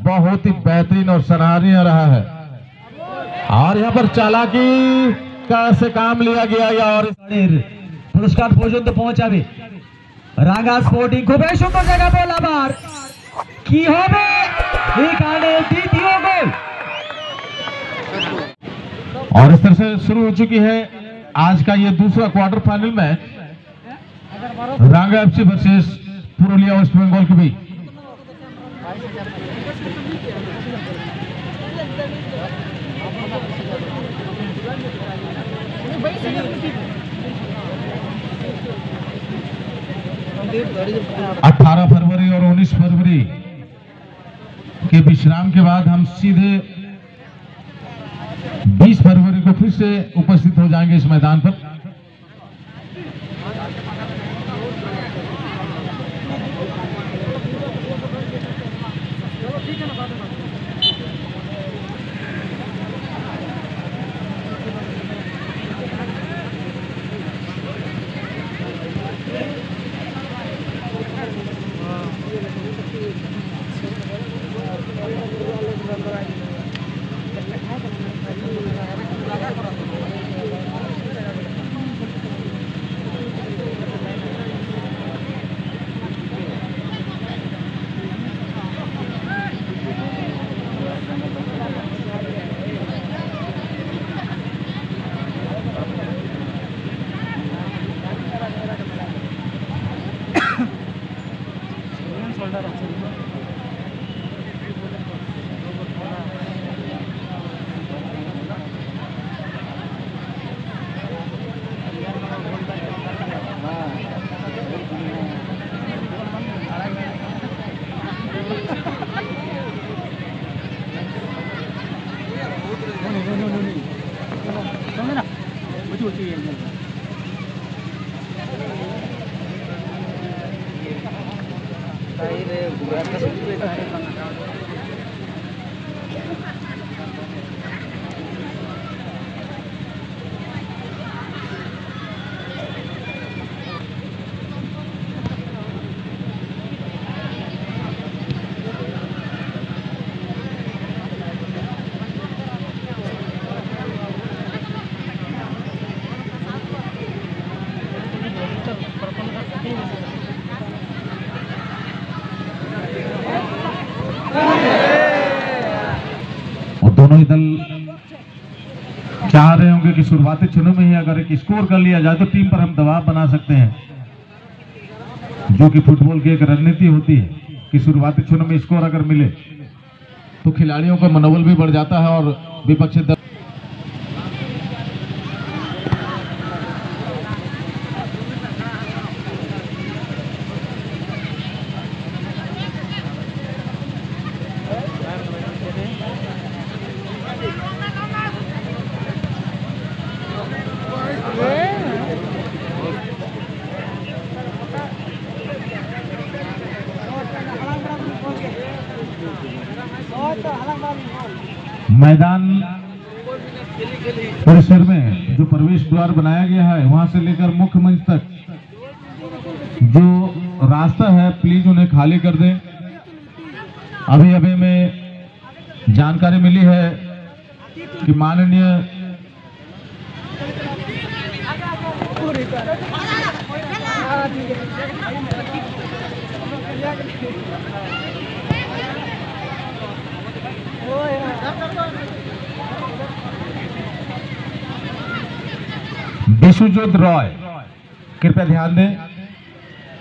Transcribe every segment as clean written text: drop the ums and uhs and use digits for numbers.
बहुत ही बेहतरीन और सराहनीय रहा है। और यहाँ पर चालाकी का से काम लिया गया और পুরস্কার পর্যন্ত পৌঁছাবে রাঙ্গা স্পোর্টিং। খুব সুন্দর জায়গা বল, আবার কি হবে এখানে দ্বিতীয় গোল। और इस तरह से शुरू हो चुकी है आज का ये दूसरा quarter final match Ranga FC versus Purulia West Bengal के बीच। अठारह फरवरी और 19 फरवरी के विश्राम के बाद हम सीधे 20 फरवरी को फिर से उपस्थित हो जाएंगे इस मैदान पर। दोनों ही दल चाह रहे होंगे कि शुरुआती क्षणों में ही अगर एक स्कोर कर लिया जाए तो टीम पर हम दबाव बना सकते हैं, जो कि फुटबॉल की एक रणनीति होती है कि शुरुआती क्षणों में स्कोर अगर मिले तो खिलाड़ियों का मनोबल भी बढ़ जाता है और विपक्षी दल मैदान परिसर में जो प्रवेश द्वार बनाया गया है वहां से लेकर मुख्य मंच तक जो रास्ता है प्लीज उन्हें खाली कर दें। अभी अभी में जानकारी मिली है कि माननीय विश्वजीत रॉय, कृपया ध्यान दें,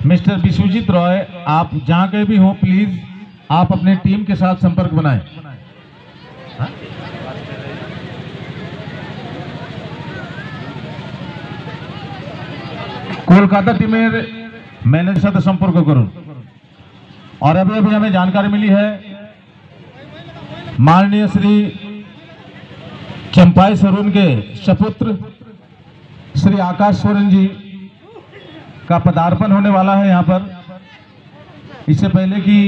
मिस्टर विश्वजीत रॉय, आप जहां कहीं भी हो प्लीज आप अपने टीम के साथ संपर्क बनाएं। कोलकाता टीमेर मैनेजर साथ संपर्क करूं। और अभी अभी हमें जानकारी मिली है माननीय श्री चंपाई सोरेन के सपुत्र श्री आकाश सोरेन जी का पदार्पण होने वाला है यहाँ पर। इससे पहले कि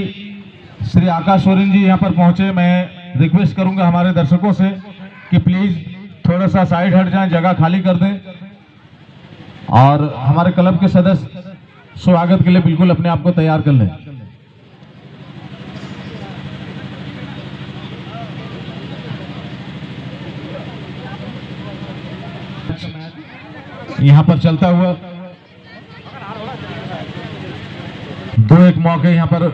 श्री आकाश सोरेन जी यहाँ पर पहुंचे, मैं रिक्वेस्ट करूंगा हमारे दर्शकों से कि प्लीज थोड़ा सा साइड हट जाएं, जगह खाली कर दें और हमारे क्लब के सदस्य स्वागत के लिए बिल्कुल अपने आप को तैयार कर लें। यहां पर चलता हुआ 2-1 मौके यहां पर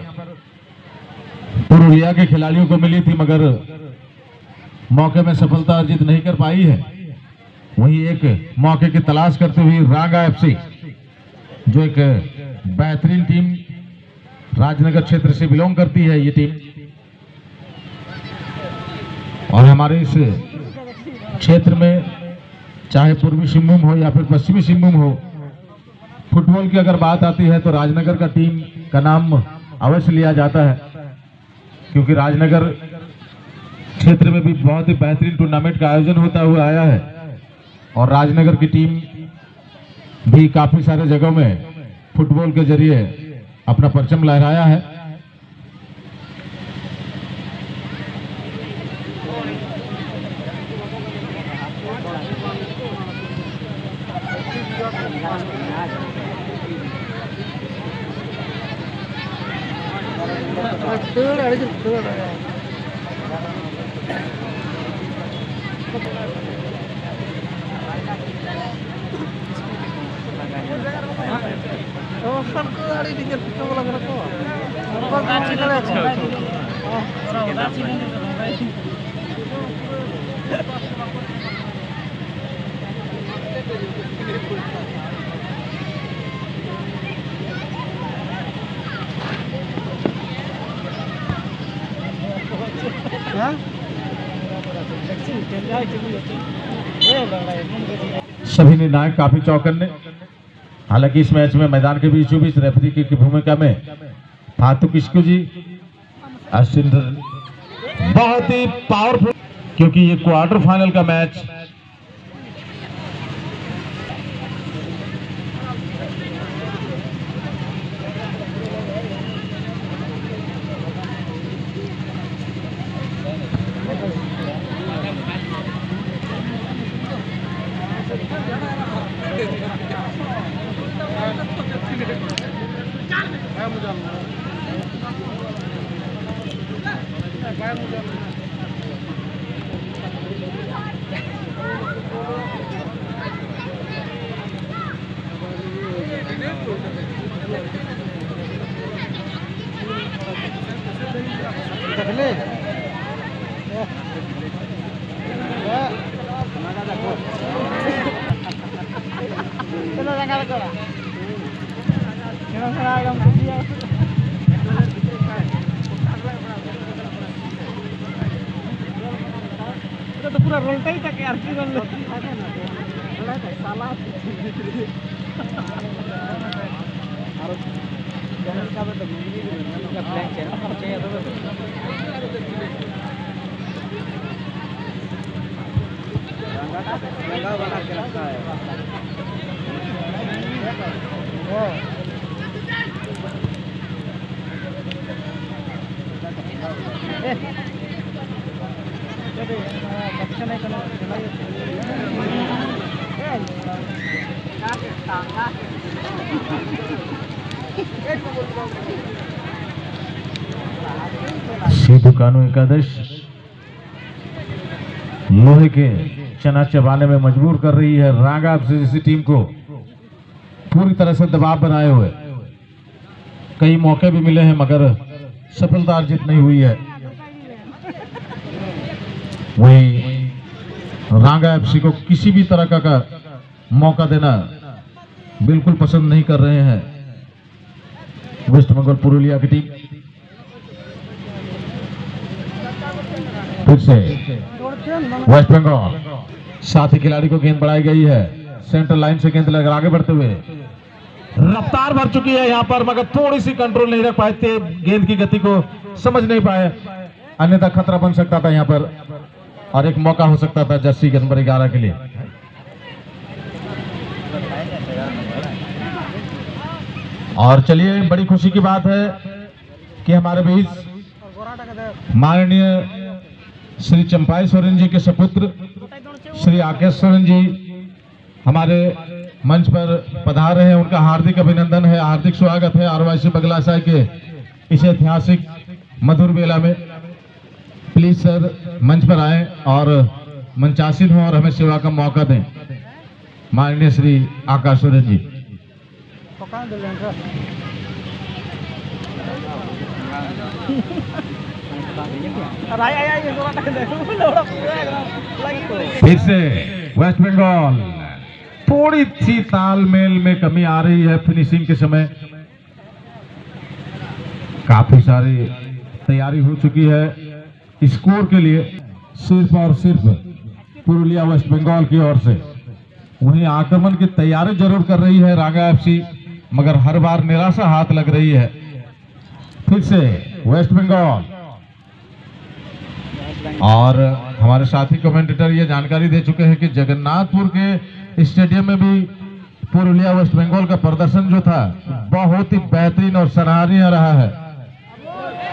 पुरुलिया के खिलाड़ियों को मिली थी, मगर मौके में सफलता अर्जित नहीं कर पाई है। वहीं एक मौके की तलाश करते हुए रांगा एफसी, जो एक बेहतरीन टीम राजनगर क्षेत्र से बिलोंग करती है ये टीम, और हमारे इस क्षेत्र में चाहे पूर्वी सिंहभूम हो या फिर पश्चिमी सिंहभूम हो, फुटबॉल की अगर बात आती है तो राजनगर का टीम का नाम अवश्य लिया जाता है, क्योंकि राजनगर क्षेत्र में भी बहुत ही बेहतरीन टूर्नामेंट का आयोजन होता हुआ आया है, और राजनगर की टीम भी काफी सारे जगहों में फुटबॉल के जरिए अपना परचम लहराया है। सभी निर्णायक काफी चौकन्ने। हालांकि इस मैच में मैदान के बीचों बीच रेफरी की भूमिका में फातू किस्कू जी बहुत ही पावरफुल, क्योंकि ये क्वार्टर फाइनल का मैच तो पूरा रोलता ही था कि यार की रोल साला चैनल का तो मूवी का ब्लैक चैनल का चाहिए तो लगा बना के रखा है। सिद्धू कानू एकादश लोहे के चना चबाने में मजबूर कर रही है रांगा जैसी टीम को, पूरी तरह से दबाव बनाए हुए। कई मौके भी मिले हैं मगर सफलता अर्जित नहीं हुई है। वही रांगा एफसी को किसी भी तरह का मौका देना बिल्कुल पसंद नहीं कर रहे हैं वेस्ट बंगाल पुरुलिया की टीम। फिर से वेस्ट बंगाल साथी खिलाड़ी को गेंद बढ़ाई गई है, सेंटर लाइन से गेंद लेकर आगे बढ़ते हुए रफ्तार भर चुकी है यहाँ पर, मगर थोड़ी सी कंट्रोल नहीं रख पाए थे, गेंद की गति को समझ नहीं पाए, अन्यथा खतरा बन सकता था यहाँ पर और एक मौका हो सकता था जर्सी नंबर 11 के लिए। और चलिए, बड़ी खुशी की बात है कि हमारे बीच माननीय श्री चंपाई सोरेन जी के सपुत्र श्री आकाश सोरेन जी हमारे मंच पर पधार रहे हैं। उनका हार्दिक अभिनंदन है, हार्दिक स्वागत है आरवासी बगलासाई के इस ऐतिहासिक मधुर बेला में। प्लीज सर मंच पर आए और मंचासीन हों और हमें सेवा का मौका दें। माननीय श्री आकाश सोरेन जी। पकान दे लेंगे राय आया ये थोड़ा तक दे लोड़ा लगी तो फिर से वेस्ट बंगाल थोड़ी सी तालमेल में कमी आ रही है फिनिशिंग के समय। काफी सारी तैयारी हो चुकी है स्कोर के लिए, सिर्फ और सिर्फ पुरुलिया वेस्ट बंगाल की ओर से। वहीं आक्रमण की तैयारी जरूर कर रही है रांगा एफसी, मगर हर बार निराशा हाथ लग रही है। फिर से वेस्ट बंगाल, और हमारे साथी कमेंटेटर ये जानकारी दे चुके हैं कि जगन्नाथपुर के स्टेडियम में भी पुरुलिया वेस्ट बंगाल का प्रदर्शन जो था बहुत ही बेहतरीन और सराहनीय रहा है।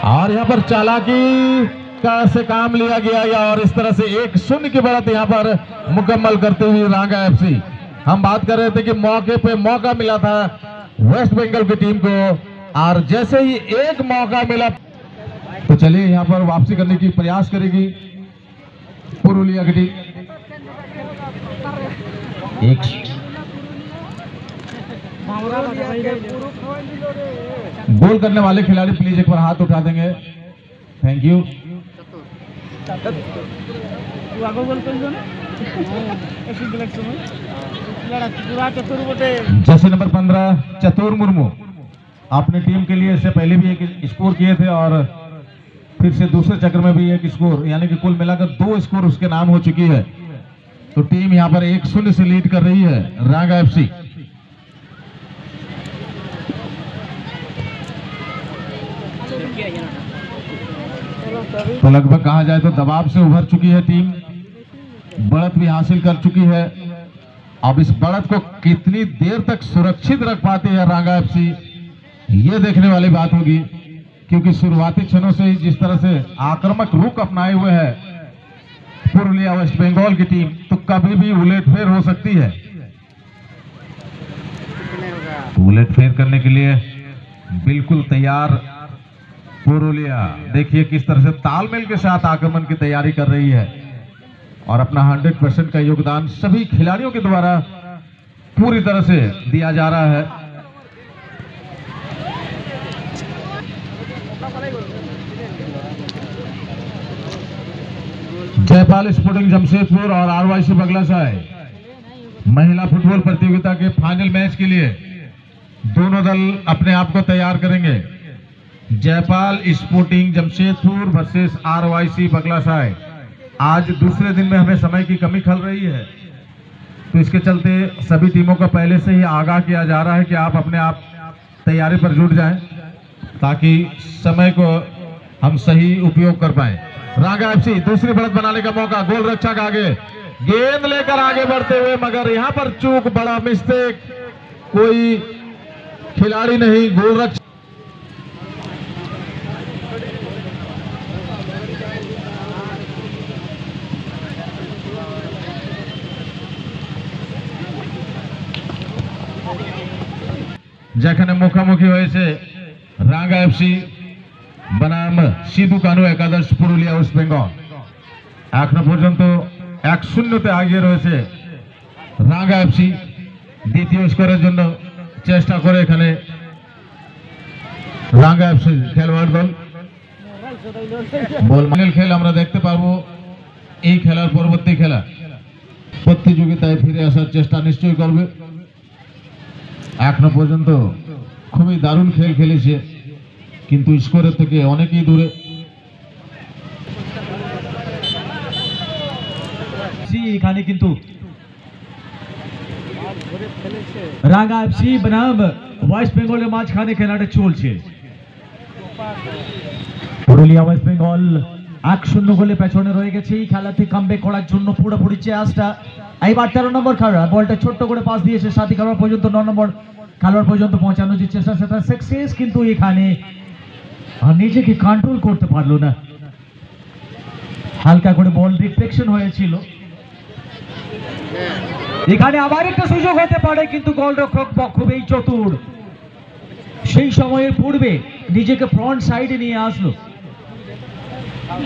और यहाँ पर चालाकी का से काम लिया गया और इस तरह से 1-0 की बढ़त यहाँ पर मुकम्मल करते हुए रांगा एफसी। हम बात कर रहे थे कि मौके पे मौका मिला था वेस्ट बंगाल की टीम को, और जैसे ही एक मौका मिला तो चलिए यहाँ पर वापसी करने की प्रयास करेगी पुरुलिया की टीम। गोल करने वाले खिलाड़ी प्लीज एक बार हाथ उठा देंगे, थैंक यू। तू आगो गोल कर दो ना ऐसी गलत समझ लड़ा पूरा चतुर बोटे। जैसे नंबर 15 चतुर मुर्मू अपनी टीम के लिए इससे पहले भी एक स्कोर किए थे और फिर से दूसरे चक्र में भी एक स्कोर, यानी कि कुल मिलाकर 2 स्कोर उसके नाम हो चुकी है। तो टीम यहां पर 1-0 से लीड कर रही है रांगा एफसी। तो लगभग कहा जाए तो दबाव से उभर चुकी है टीम, बढ़त भी हासिल कर चुकी है। अब इस बढ़त को कितनी देर तक सुरक्षित रख पाती है रांगा एफसी, ये देखने वाली बात होगी, क्योंकि शुरुआती क्षणों से ही जिस तरह से आक्रामक रुख अपनाए हुए है पुरुलिया वेस्ट बंगाल की टीम, तो कभी भी उलटफेर हो सकती है। उलटफेर करने के लिए बिल्कुल तैयार पुरुलिया। देखिए किस तरह से तालमेल के साथ आक्रमण की तैयारी कर रही है और अपना 100% का योगदान सभी खिलाड़ियों के द्वारा पूरी तरह से दिया जा रहा है। जयपाल स्पोर्टिंग जमशेदपुर और आरवाईसी बगलासाय महिला फुटबॉल प्रतियोगिता के फाइनल मैच के लिए दोनों दल अपने आप को तैयार करेंगे। Jaipal sporting Jamshedpur versus RYC Baglasai. आज दूसरे दिन में हमें समय की कमी खल रही है, तो इसके चलते सभी टीमों को पहले से ही आगाह किया जा रहा है कि आप अपने आप तैयारी पर जुट जाएं, ताकि समय को हम सही उपयोग कर पाएं। रांगा एफसी दूसरी बढ़त बनाने का मौका, गोल रक्षक आगे गेंद लेकर आगे बढ़ते हुए, मगर यहां पर चूक, बड़ा मिस्टेक, कोई खिलाड़ी नहीं, गोल रक्षक। যেখানে মুখোমুখি হয়েছে রাঙ্গা এফসি বনাম সিধু কানু একাদশ পুরুলিয়া ওয়েস্ট বেঙ্গল। এখনো পর্যন্ত 1-0 এগিয়ে রয়েছে রাঙ্গা এফসি। দ্বিতীয় স্কোরের জন্য চেষ্টা করে এখানে রাঙ্গা এফসি খেলোয়াড় দল। বল ফাইনাল খেল আমরা দেখতে পাবো। এই খেলার পরবর্তী খেলা প্রতিযোগিতায় ফিরে আসার চেষ্টা নিশ্চয়ই করবে। এখনো পর্যন্ত খুবই দারুণ খেল খেলেছে, কিন্তু স্কোরের থেকে অনেকই দূরে। এখানে কিন্তু রাঙ্গা এফসি বনাম ওয়েস্ট বেঙ্গলের মাঝখানে খেলাটা চলছে। পুরুলিয়া ওয়েস্ট বেঙ্গল 1-0 গোলে পেছনে রয়ে গেছে। এই খেলাতে কামব্যাক করার জন্য পুরোপুরি চেষ্টা। এইবার 13 নম্বর খেলোয়াড় বলটা ছোট্ট করে পাস দিয়েছে, সাথী খেলোয়াড় পর্যন্ত 9 নম্বর খেলোয়াড় পর্যন্ত পৌঁছানোর যে চেষ্টা সেটা সাকসেস, কিন্তু এখানে নিজেকে কন্ট্রোল করতে পারলো না। হালকা করে বল ডিফ্লেকশন হয়েছিল। এখানে আবার একটা সুযোগ হতে পারে, কিন্তু গোলরক্ষক খুবই চতুর, সেই সময়ের পূর্বে নিজেকে ফ্রন্ট সাইডে নিয়ে আসলো।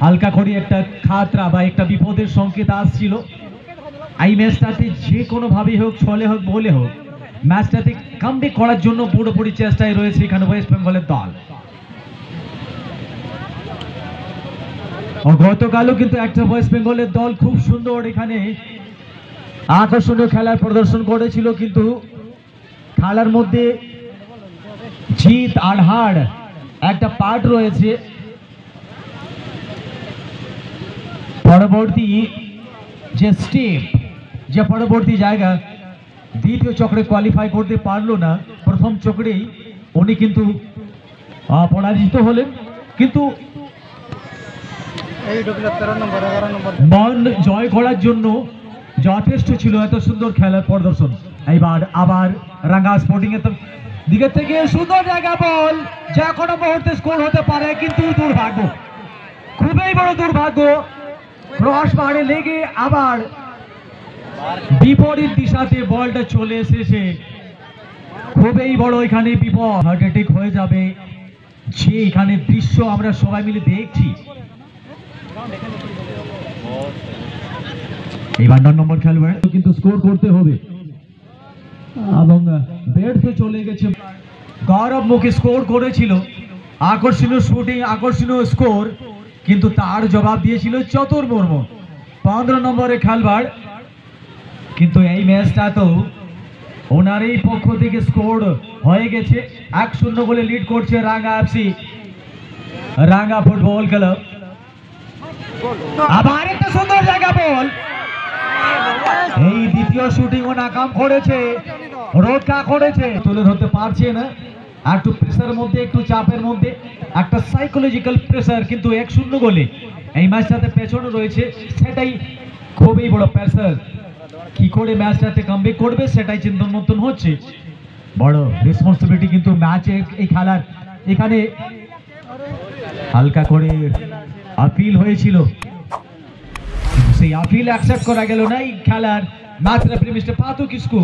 হালকা করে একটা খাতরা বা একটা বিপদের সংকেত আসছিল, এই ম্যাচটাতে যে কোনোভাবেই হোক, ছলে হোক, বলে হোক, ম্যাচটাতে কামব্যাক করার জন্য পুরোপুরি চেষ্টায় রয়েছে এখানে ওয়েস্ট বেঙ্গলের দল। ও গতকালও কিন্তু একটা ওয়েস্ট বেঙ্গলের দল খুব সুন্দর এখানে আকর্ষণীয় খেলার প্রদর্শন করেছিল, কিন্তু খেলার মধ্যে জিত আর হার একটা পার্ট রয়েছে। পরবর্তী যে স্টেপ, যে পরবর্তী জায়গা, দ্বিতীয় চক্রে কোয়ালিফাই করতে পারলো না, প্রথম চক্রেই উনি কিন্তু পরাজিত হলেন। কিন্তু এই ঢুকলো 13 নম্বর 11 নম্বর মন জয় করার জন্য যথেষ্ট ছিল এত সুন্দর খেলার প্রদর্শন। এইবার আবার রাঙ্গা স্পোর্টিং এর দিকে থেকে সুন্দর জায়গা, বল যে কোনো মুহূর্তে স্কোর হতে পারে, কিন্তু দুর্ভাগ্য, খুবই বড় দুর্ভাগ্য, ক্রস বারে লেগে আবার বিপরীত দিশাতে বলটা চলে এসেছে। খুবই বড় এখানে বিপদ, হার্ট অ্যাটাক হয়ে যাবে। যে এখানে দৃশ্য আমরা সবাই মিলে দেখছি। এবার 9 নম্বর খেলোয়াড় কিন্তু স্কোর করতে হবে এবং বেডতে চলে গেছে। গৌরব মুখী স্কোর করেছিল, আকর্ষণীয় শুটিং, আকর্ষণীয় স্কোর, কিন্তু তার জবাব দিয়েছিল চতুর মুর্মু, 15 নম্বরের খেলোয়াড়। কিন্তু এই ম্যাচটা তো ওনারই পক্ষ থেকে স্কোর হয়ে গেছে। 1-0 গোলে লিড করছে রাঙ্গা এফসি, রাঙ্গা ফুটবল ক্লাব। আবার একটা সুন্দর জায়গা, বল এই দ্বিতীয় শুটিং ও নাকাম করেছে, রক্ষা করেছে, তুলে ধরতে পারছে না। একটু প্রেসারের মধ্যে, একটু চাপের মধ্যে, একটা সাইকোলজিক্যাল প্রেসার, কিন্তু 1-0 গোলে এই ম্যাচটাতে পেছনে রয়েছে, সেটাই খুবই বড় প্রেসার। কি করে ম্যাচটাতে কামব্যাক করবে সেটাই চিন্তন মতন হচ্ছে। বড় রেসপন্সিবিলিটি কিন্তু ম্যাচে এই খেলার। এখানে হালকা করে আপিল হয়েছিল, সেই আপিল অ্যাকসেপ্ট করা গেল না। এই খেলার ম্যাচ রেফারি মিস্টার পাতু কিসকু।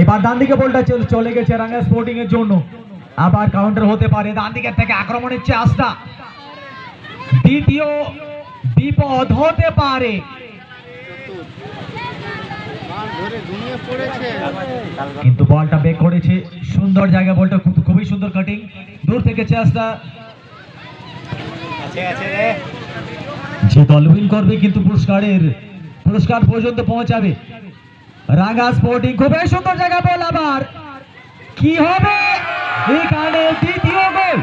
এবার ডান দিকে বলটা চলে গেছে রাঙ্গা স্পোর্টিং এর জন্য, আবার কাউন্টার হতে পারে। ডান দিকের থেকে আক্রমণের চেষ্টা, দ্বিতীয় বিপদ হতে পারে। কিন্তু বলটা বেক করেছে, সুন্দর জায়গা, বলটা খুবই সুন্দর কাটিং, দূর থেকে চেষ্টা। যে দল উইন করবে কিন্তু পুরস্কার পর্যন্ত পৌঁছাবে। রাঙ্গা স্পোর্টিং, খুবই সুন্দর জায়গা, বল আবার কি হবে এখানে, দ্বিতীয় গোল।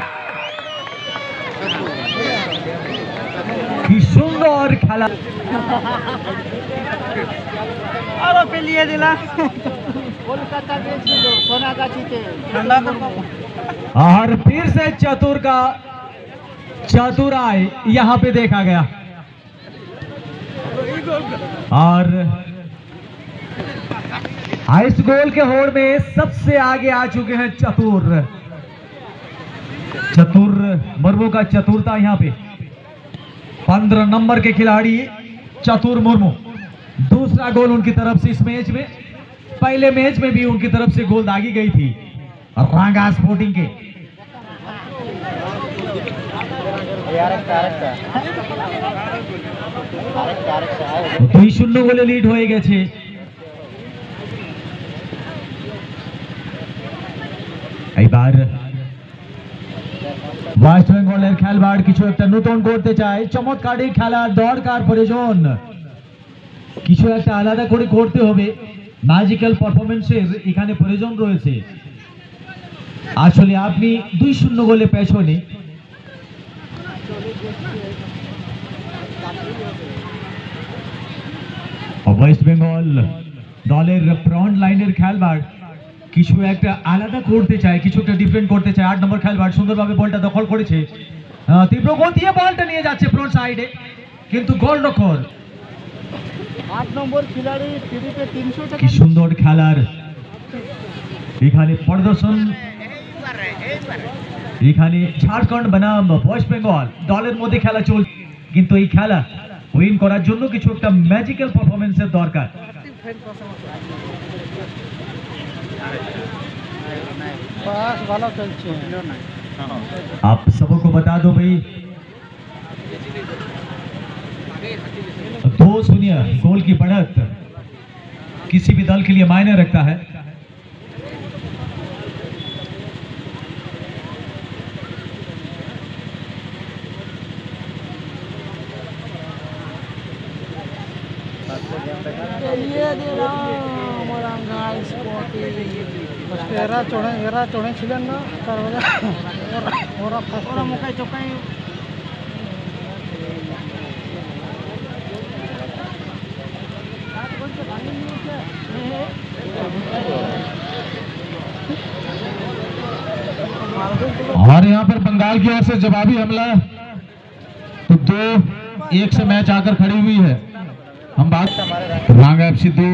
কি সুন্দর খেলা, আরো পেলিয়ে দিলাম। কলকাতা গেছিল সোনাগাছিতে, ঠান্ডা করবো। और फिर से चतुर का चतुराई यहाँ पे देखा गया। और इस गोल के होड़ में सबसे आगे आ चुके हैं चतुर मुर्मू का चतुरता यहाँ पे। 15 नंबर के खिलाड़ी चतुर मुर्मू, दूसरा गोल उनकी तरफ से इस मैच में। पहले मैच में भी उनकी तरफ से गोल दागी गई थी रांगा स्पोर्टिंग के। 2-0 গোলে লিড হয়ে গেছে। এইবার ওয়েস্ট বেঙ্গলের খেলোয়াড় কিছু একটা নতুন করতে চায়, চমৎকার খেলার দরকার, প্রয়োজন কিছু একটা আলাদা করে করতে হবে। ম্যাজিক্যাল পারফরম্যান্সের এখানে প্রয়োজন রয়েছে। আসলে আপনি 2-0 গোলে পেছনে, ওয়েস্ট বেঙ্গল দলের ফ্রন্ট লাইনের খেলোয়াড় কিছু একটা আলাদা করতে চায়, কিছু একটা ডিফারেন্ট করতে চায়। 8 নম্বর খেলোয়াড় সুন্দরভাবে বলটা দখল করেছে, তীব্র গতিতে বলটা নিয়ে যাচ্ছে ফ্রন্ট সাইডে, কিন্তু গোলরক্ষক 8 নম্বর খিলাড়ি ফ্রিতে 300 টাকা। কি সুন্দর খেলার এখানে প্রদর্শন। এখানে ঝাড়খণ্ড বনাম ওয়েস্ট বেঙ্গল দলের মধ্যে খেলা চলছে, কিন্তু এই খেলা উইন করার জন্য কিছু একটা ম্যাজিক্যাল পারফরম্যান্সের দরকার। বাস ভালো চলছে। आप सबको बता दो भाई 2 शून्य गोल की बढ़त किसी भी दल के लिए मायने रखता है। এরা চড়ে ছিলেন না তারপরে ওরা মুখাই চোখাই और यहाँ पर बंगाल की ओर से जवाबी हमला तो 2-1 से मैच आकर खड़ी हुई है। हम बात रांगा एफसी 2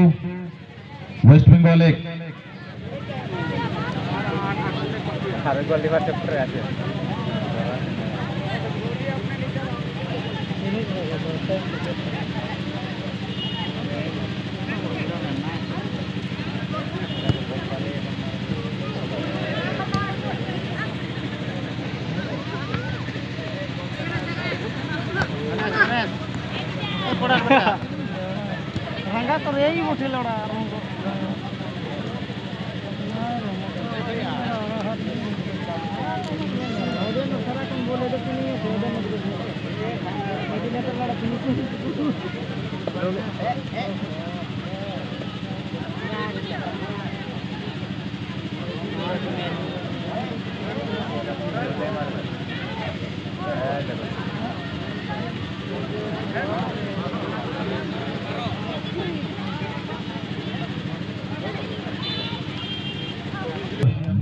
वेस्ट बंगाल 1। रंगा तो यही उठे लड़ा बोले तो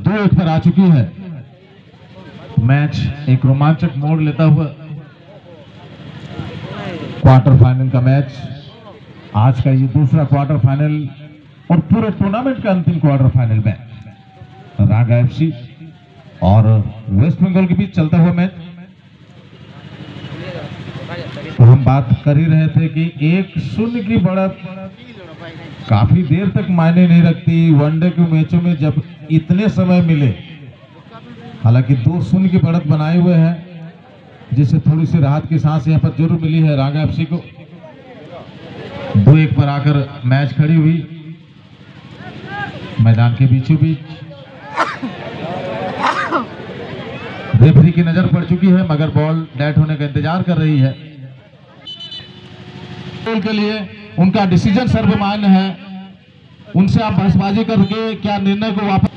दो एक पर आ चुकी है। मैच एक रोमांचक मोड़ लेता हुआ क्वार्टर फाइनल का मैच, आज का ये दूसरा क्वार्टर फाइनल और पूरे टूर्नामेंट का अंतिम quarter final match Ranga FC और वेस्ट बंगाल के बीच चलता हुआ मैच। तो हम बात कर ही रहे थे कि 1-0 की बढ़त काफी देर तक मायने नहीं रखती वनडे के मैचों में जब इतने समय मिले। हालांकि 2-0 की बढ़त बनाए हुए हैं, जिससे थोड़ी सी राहत की सांस यहां पर जरूर मिली है रांगा एफसी को। 2-1 पर आकर मैच खड़ी हुई मैदान के बीचों बीच। रेफरी की नजर पड़ चुकी है मगर बॉल डेट होने का इंतजार कर रही है। के लिए उनका डिसीजन सर्वमान्य है, उनसे आप बहसबाजी करके क्या निर्णय को वापस।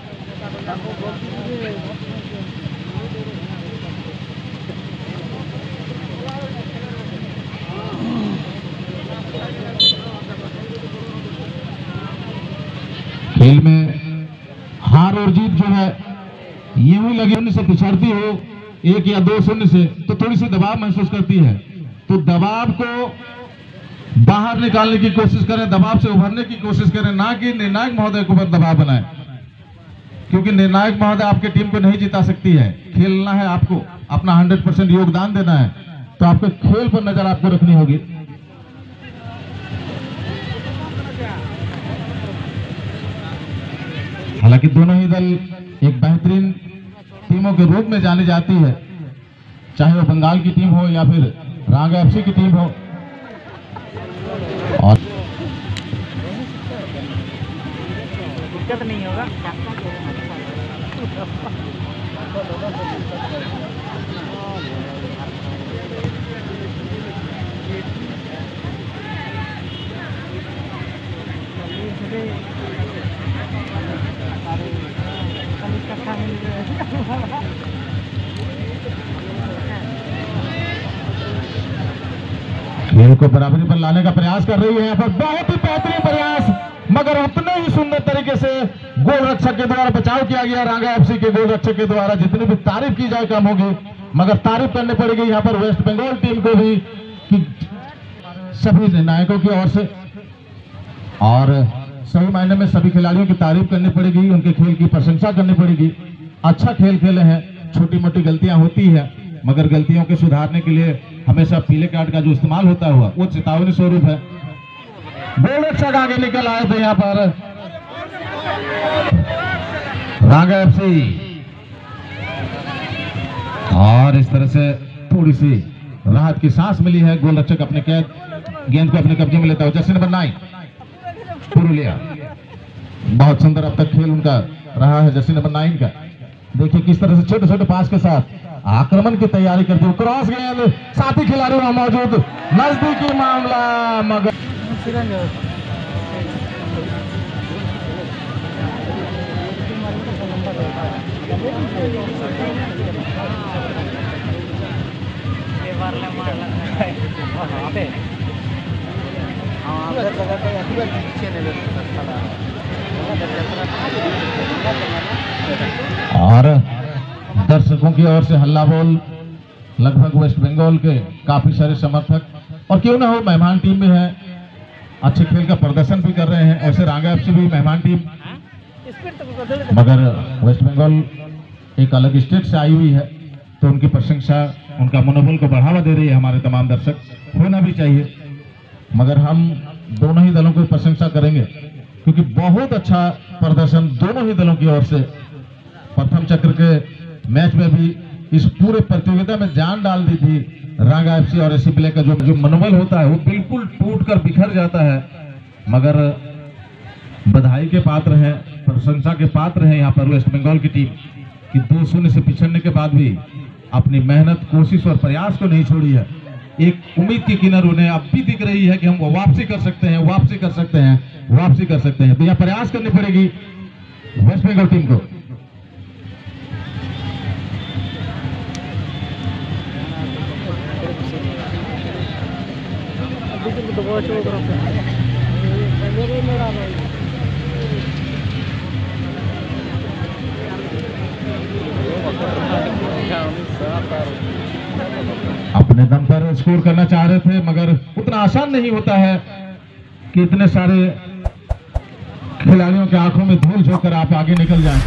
खेल में हार और जीत जो है यूं ही लगे से पिछड़ती हो 1 या 2-0 से तो थोड़ी सी दबाव महसूस करती है। तो दबाव को बाहर निकालने की कोशिश करें, दबाव से उभरने की कोशिश करें, ना कि निर्णायक महोदय को दबाव बनाएं, क्योंकि निर्णायक महोदय आपकी टीम को नहीं जिता सकती है। खेलना है आपको, अपना 100% योगदान देना है, तो आपके खेल पर नजर आपको रखनी होगी। हालांकि दोनों ही दल एक बेहतरीन टीमों के रूप में जानी जाती है, चाहे वो बंगाल की टीम हो या फिर रांगा एफसी की टीम हो। और दिक्कत नहीं होगा। खेल को बराबरी पर लाने का प्रयास कर रही है यहाँ पर, बहुत ही बेहतरीन प्रयास, मगर उतने ही सुंदर तरीके से गोल रक्षक के द्वारा बचाव किया गया। रांगा एफसी के गोल रक्षक के द्वारा जितनी भी तारीफ की जाए कम होगी, मगर तारीफ करनी पड़ेगी यहाँ पर वेस्ट बंगाल टीम को भी कि सभी निर्णायकों की ओर से, और सही मायने में सभी खिलाड़ियों की तारीफ करनी पड़ेगी, उनके खेल की प्रशंसा करनी पड़ेगी। अच्छा खेल खेले हैं, छोटी मोटी गलतियां होती है, मगर गलतियों के सुधारने के लिए हमेशा पीले कार्ड का जो इस्तेमाल होता हुआ वो चेतावनी स्वरूप है। गोल रक्षक आगे निकल आए थे यहाँ पर रांगा एफसी, और इस तरह से थोड़ी सी राहत की सांस मिली है। गोल रक्षक अपने कैद गेंद को अपने कब्जे में लेता हुआ जर्सी नंबर 9 पुरुलिया। बहुत सुंदर अब तक खेल उनका रहा है जर्सी नंबर 9 का। देखिए किस तरह से छोटे छोटे पास के साथ आक्रमण की तैयारी करते हुए क्रॉस गेंद, साथी खिलाड़ी वहां मौजूद, नजदीकी मामला मगर और दर्शकों की ओर से हल्ला बोल, लगभग वेस्ट बंगाल के काफी सारे समर्थक और क्यों ना हो मेहमान टीम भी है, अच्छे खेल का प्रदर्शन भी कर रहे हैं। ऐसे रांगा एफसी भी मेहमान टीम, मगर वेस्ट बंगाल एक अलग स्टेट से आई हुई है तो उनकी प्रशंसा, उनका मनोबल को बढ़ावा दे रही है हमारे तमाम दर्शक, होना भी चाहिए। मगर हम दोनों ही दलों की प्रशंसा करेंगे क्योंकि बहुत अच्छा प्रदर्शन दोनों ही दलों की ओर से प्रथम चक्र के मैच में भी इस पूरे प्रतियोगिता में जान डाल दी थी। रांगा एफसी और एसी प्ले का जो मनोबल होता है वो बिल्कुल टूटकर बिखर जाता है। मगर बधाई के पात्र हैं, प्रशंसा के पात्र हैं यहाँ पर वेस्ट बंगाल की टीम कि 2-0 से पिछड़ने के बाद भी अपनी मेहनत, कोशिश और प्रयास को नहीं छोड़ी है। एक उम्मीद की किनार उन्हें अब भी दिख रही है कि हम वापसी कर सकते हैं, वापसी कर सकते हैं, वापसी कर सकते हैं। तो यह प्रयास करनी पड़ेगी वेस्ट बंगाल टीम को। अपने दम पर स्कोर करना चाह रहे थे मगर उतना आसान नहीं होता है कि इतने सारे खिलाड़ियों के आंखों में धूल झोंककर आप आगे निकल जाएं।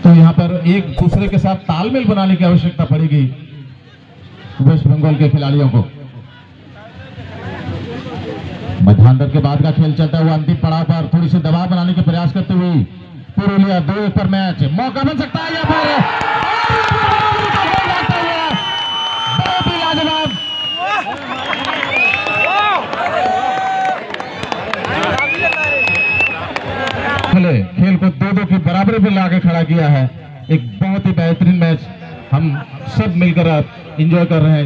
तो यहाँ पर एक दूसरे के साथ तालमेल बनाने की आवश्यकता पड़ेगी वेस्ट बंगाल के खिलाड़ियों को। मध्यांतर के बाद का खेल चलता हुआ अंतिम पड़ाव पर थोड़ी सी दबाव बनाने के प्रयास करते हुए पुरुलिया 2-1 पर मैच, मौका बन सकता है यहाँ पर। बहुत ही लाजवाब खेल को 2-2 की बराबरी पर लाके खड़ा किया है। एक बहुत ही बेहतरीन मैच हम सब मिलकर एंजॉय कर रहे हैं।